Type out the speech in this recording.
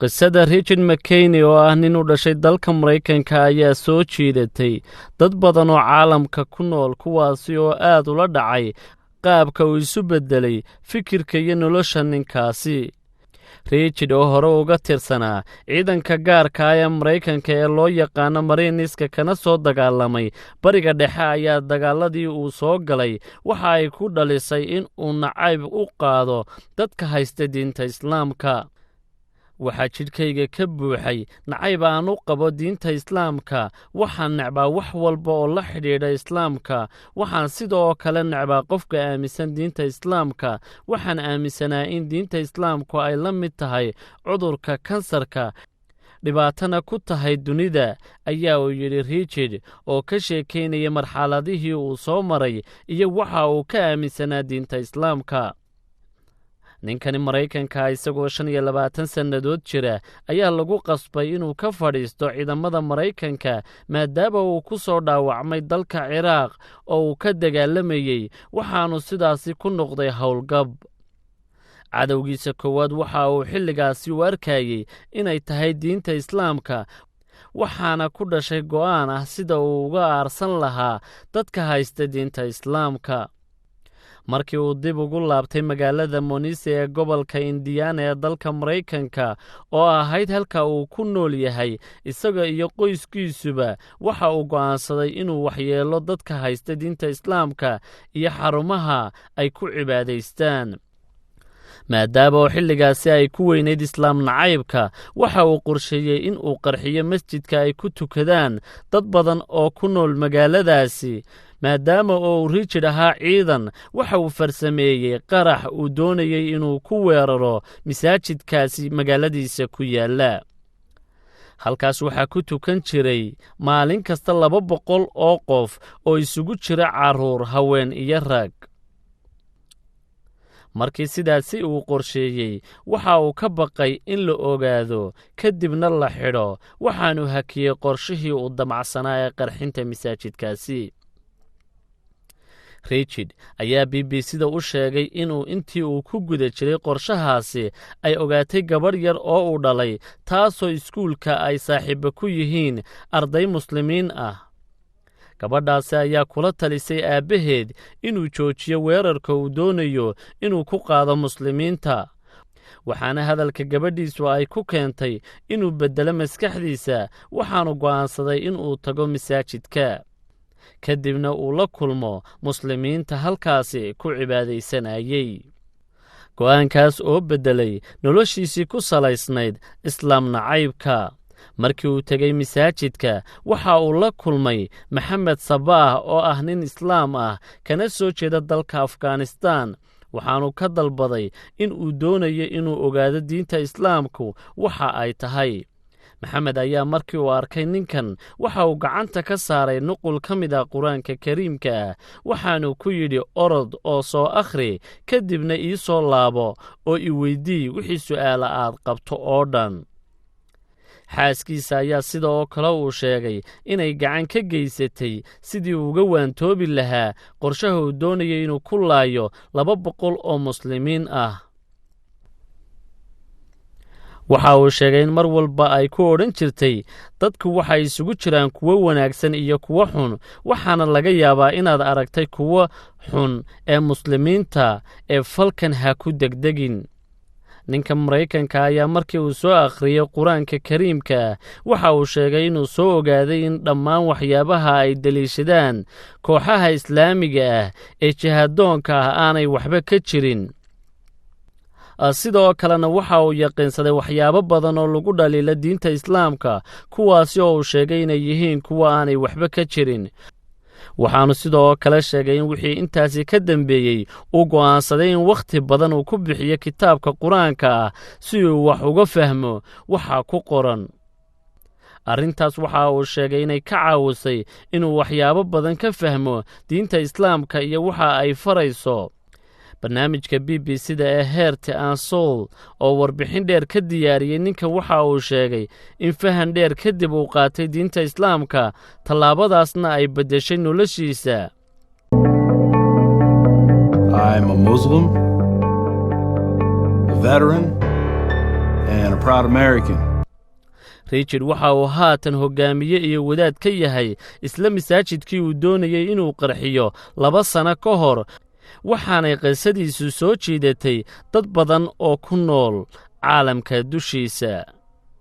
qisada Richard McCain oo ah nin u dhashay dalka Mareykanka ayaa soo jiidatay dad badan oo caalamka ku nool kuwaasi oo aad ula dhacay qaabka uu isu bedelay fikirka iyo nolosha ninkaasi. Richard oo hore uga tirsanaa ciidanka gaarka ah ee Mareykanka ee loo yaqaano Mariniska kana soo dagaalamay bariga dhexe ayaa dagaaladii uu soo galay waxa ay ku dhalisay in uu nacayb u qaado dadka haysta diinta Islaamka. waxaa jidhkayga ka buuxay nacayb aan u qabo diinta Islaamka, waxaan necbaa wax walba oo la xidhiidha Islaamka, waxaan sidoo kale necbaa qofka aaminsan diinta Islaamka, waxaan aaminsanaa in diinta Islaamku ay la mid tahay cudurka kansarka, dhibaatana ku tahay dunida, ayaa uu yidhi Richard oo ka sheekaynaya marxaladihii uu soo maray iyo waxa uu ka aaminsanaa diinta Islaamka. ninkani Mareykanka isagoo 25 sannadood jira ayaa lagu qasbay inuu ka fadhiisto ciidamada Mareykanka maadaama uu ku soo dhaawacmay dalka Ciraaq oo uu ka dagaalamayay, waxaanu sidaasi ku noqday howlgab. cadowgiisa koowaad waxa uu xilligaasi u arkayay inay tahay diinta Islaamka, waxaana ku dhashay go'aan ah sida uu uga aarsan lahaa dadka haysta diinta Islaamka. markii uu dib ugu laabtay magaalada Monise ee gobolka Indiana ee dalka Mareykanka oo ahayd halka uu ku nool yahay isaga iyo qoyskiisuba, waxa uu go'aansaday inuu waxyeelo dadka haysta diinta Islaamka iyo xarumaha ay ku cibaadaystaan. maadaama oo xilligaasi ay ku weynayd islaam nacaybka, waxa uu qorsheeyey in uu qarxiyo masjidka ay ku tukadaan dad badan oo ku nool magaaladaasi. maadaama oo Richard ahaa ciidan, waxa uu farsameeyey qarax uu doonayey inuu ku weeraro masaajidkaasi magaaladiisa ku yaala. halkaas waxaa ku tukan jiray maalin kasta 200 oo qof oo isugu jira carruur, haween iyo rag. markii sidaasi uu qorsheeyey, waxa uu ka baqay in la ogaado kadibna la xidho, waxaanu hakiyey qorshihii uu damacsanaa ee qarxinta masaajidkaasi. Richard ayaa BBC-da u sheegay inuu intii uu ku guda jiray qorshahaasi ay ogaatay gabadh yar oo uu dhalay, taasoo iskuulka ay saaxiibo ku yihiin arday muslimiin ah. gabadhaasi ayaa kula talisay aabbaheed inuu joojiyo weerarka uu doonayo inuu ku qaado muslimiinta, waxaana hadalka gabadhiisu ay ku keentay inuu beddelo maskaxdiisa, waxaanu go'aansaday inuu tago masaajidka kadibna uu la kulmo muslimiinta halkaasi ku cibaadaysanayay. go'aankaas oo beddelay noloshiisii ku salaysnayd islaam nacaybka. markii uu tegey masaajidka, waxa uu la kulmay Maxamed Sabaah oo ah nin islaam ah kana soo jeeda dalka Afghanistan, waxaanu ka dalbaday in uu doonayo inuu ogaado diinta Islaamku waxa ay tahay. Maxamed ayaa markii uu arkay ninkan, waxa uu gacanta ka saaray nuqul ka mid ah Qur'aanka Kariimka ah, waxaanu ku yidhi orod oo soo akhri, kadibna ii soo laabo oo i weydii wixii su'aala aad qabto oo dhan. xaaskiisa ayaa sidoo kale uu sheegay inay gacan ka geysatay sidii uga waantoobi lahaa qorshaha uu doonayay inuu ku laayo 200 oo muslimiin ah. waxa uu sheegay in mar walba ay ku odhan jirtay dadku waxay isugu jiraan kuwo wanaagsan iyo kuwo xun, waxaana laga yaabaa inaad aragtay kuwo xun ee muslimiinta ee falkan ha ku degdegin. ninka Mareykanka ayaa markii uu soo akhriyay Qur'aanka Kariimka, waxa uu sheegay inuu soo ogaaday in dhammaan waxyaabaha ay daliishadaan kooxaha islaamiga ah ee jihadoonka ah aanay waxba ka jirin. sidoo kalena waxa uu yaqiinsaday waxyaabo badan oo lagu dhaliila diinta Islaamka, kuwaasi oo uu sheegay inay yihiin kuwa aanay waxba ka jirin. waxaanu sidoo kale sheegay in wixii intaasi ka dambeeyey uu go'aansaday in wakhti badan uu ku bixiyo kitaabka Qur'aanka ah si uu wax uga fahmo waxa ku qoran. arrintaas waxa uu sheegay inay ka caawisay inuu waxyaabo badan ka fahmo diinta Islaamka iyo waxa ay farayso. barnaamijka BBC-da ee Heart and Soul oo warbixin dheer ka diyaariyey ninkan, waxa uu sheegay in fahan dheer kadib uu qaatay diinta Islaamka, tallaabadaasna ay beddeshay noloshiisa. I'm a Muslim, a veteran, and a proud American. Richard waxa uu haatan hogaamiye iyo wadaad ka yahay isla masaajidkii uu doonayay inuu qarxiyo 2 sano ka hor waxaanay qisadiisu soo jiidatay dad badan oo ku nool caalamka dushiisa.